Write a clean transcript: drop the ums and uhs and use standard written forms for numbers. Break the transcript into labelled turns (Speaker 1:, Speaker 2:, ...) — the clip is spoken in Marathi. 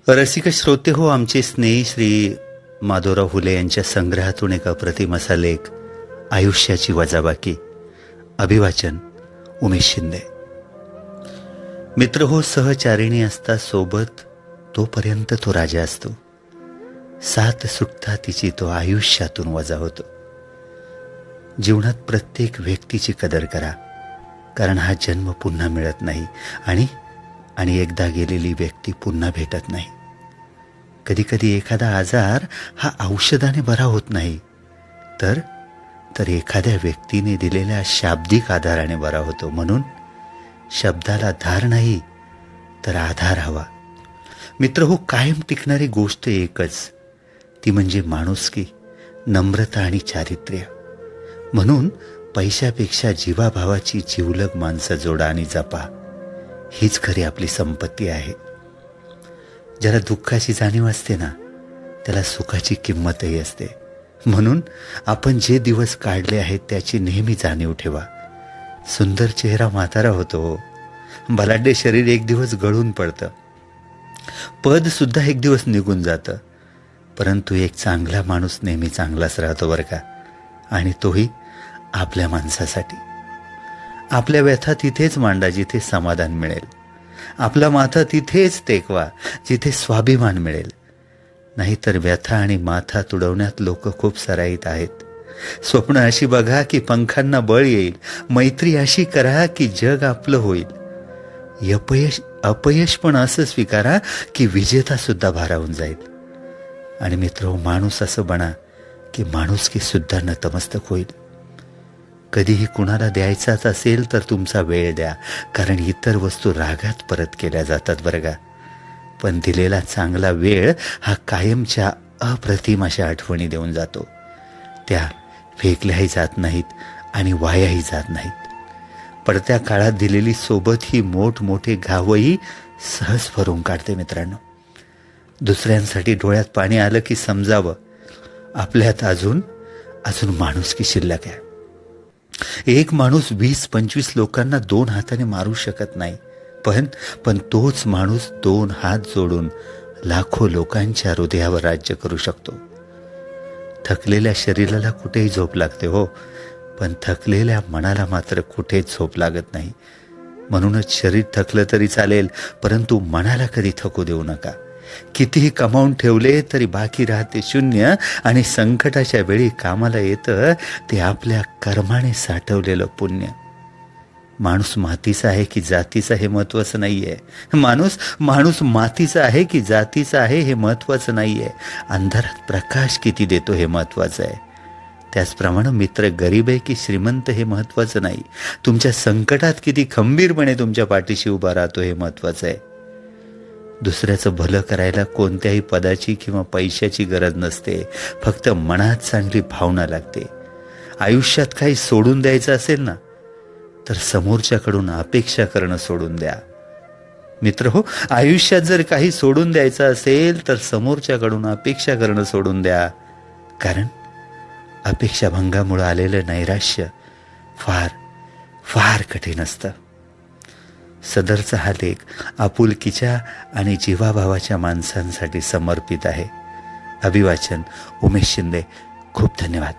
Speaker 1: रसिक श्रोते हो, आमचे स्नेही श्री माधवराव हुले यांच्या संग्रहातून एक अप्रतिम असा लेख, आयुष्याची वजाबाकी. अभिवाचन उमेश शिंदे. मित्र हो, सहचारिणी असता सोबत तोपर्यंत तो राजा असतो. साथ सुटता तिची तो आयुष्यातून वजा होतो. जीवनात प्रत्येक व्यक्तीची कदर करा, कारण हा जन्म पुन्हा मिळत नाही आणि एकदा गेलेली व्यक्ती पुन्हा भेटत नाही. कधी कधी एखादा आजार हा औषधाने बरा होत नाही, तर एखाद्या व्यक्तीने दिलेल्या शाब्दिक आधाराने बरा होतो. म्हणून शब्दाला धार नाही तर आधार हवा. मित्र हो, कायम टिकणारी गोष्ट एकच, ती म्हणजे माणुसकी, नम्रता आणि चारित्र्य. म्हणून पैशापेक्षा जीवाभावाची जिवलग माणसं जोडा आणि जपा. हीच खरी आपली संपत्ती आहे. ज्याला दुःखाची जाणीव असते ना, त्याला सुखाची किंमतही असते. म्हणून आपण जे दिवस काढले आहेत त्याची नेहमी जाणीव ठेवा. सुंदर चेहरा म्हातारा होतो, बलाढ्य शरीर एक दिवस गळून पडतं, पद सुद्धा एक दिवस निघून जातं, परंतु एक चांगला माणूस नेहमी चांगलाच राहतो बरं का. आणि तोही आपल्या माणसासाठी. आपल्या व्यथा तिथेच मांडा जिथे समाधान मिळेल. आपला माथा तिथेच टेकवा जिथे स्वाभिमान मिळेल. नाहीतर व्यथा आणि माथा तुडवण्यात लोक खूप सराईत आहेत. स्वप्न अशी बघा की पंखांना बळ येईल. मैत्री अशी करा की जग आपलं होईल. अपयश पण असं स्वीकारा की विजेता सुद्धा भारावून जाईल. आणि मित्र, माणूस असं बना की माणुसकी सुद्धा नतमस्तक होईल. कधीही कुणाला द्यायचाच असेल तर तुमचा वेळ द्या, कारण इतर वस्तू रागात परत केल्या जातात बरं का. पण दिलेला चांगला वेळ हा कायमच्या अप्रतिम अशा आठवणी देऊन जातो. त्या फेकल्याही जात नाहीत आणि वायाही जात नाहीत. पडत्या काळात दिलेली सोबत ही मोठमोठे घावही सहज भरून काढते. मित्रांनो, दुसऱ्यांसाठी डोळ्यात पाणी आलं की समजावं, आपल्यात अजून माणुसकी शिल्लक आहे. एक माणूस 20-25 लोकांना 2 हाताने मारू शकत नाही, पण तोच माणूस 2 हात जोडून लाखो लोकांच्या हृदयावर राज्य करू शकतो. थकलेल्या शरीराला कुठेही झोप लागते हो, पण थकलेल्या मनाला मात्र कुठेच झोप लागत नाही. म्हणूनच शरीर थकलं तरी चालेल, परंतु मनाला कधी थकू देऊ नका. कितीही कमावून ठेवले तरी बाकी राहते शून्य, आणि संकटाच्या वेळी कामाला येतं ते आपल्या कर्माने साठवलेलं पुण्य. माणूस मातीचा आहे की जातीचा हे महत्वाचं नाहीये. माणूस मातीचा आहे की जातीचा आहे हे महत्वाचं नाहीये. अंधारात प्रकाश किती देतो हे महत्वाचं आहे. त्याचप्रमाणे मित्र गरीब आहे की श्रीमंत हे महत्वाचं नाही. तुमच्या संकटात किती खंबीरपणे तुमच्या पाठीशी उभा राहतो हे महत्वाचं आहे. दुसऱ्याचं भलं करायला कोणत्याही पदाची किंवा पैशाची गरज नसते, फक्त मनात चांगली भावना लागते. आयुष्यात काही सोडून द्यायचं असेल ना, तर समोरच्याकडून अपेक्षा करणं सोडून द्या. मित्र हो, आयुष्यात जर काही सोडून द्यायचं असेल तर समोरच्याकडून अपेक्षा करणं सोडून द्या. कारण अपेक्षाभंगामुळे आलेलं नैराश्य फार फार कठीण असतं. सदरचा हा लेख आपुलकीच्या आणि जीवाभावाच्या माणसांसाठी समर्पित आहे. अभिवाचन उमेश शिंदे. खूप धन्यवाद.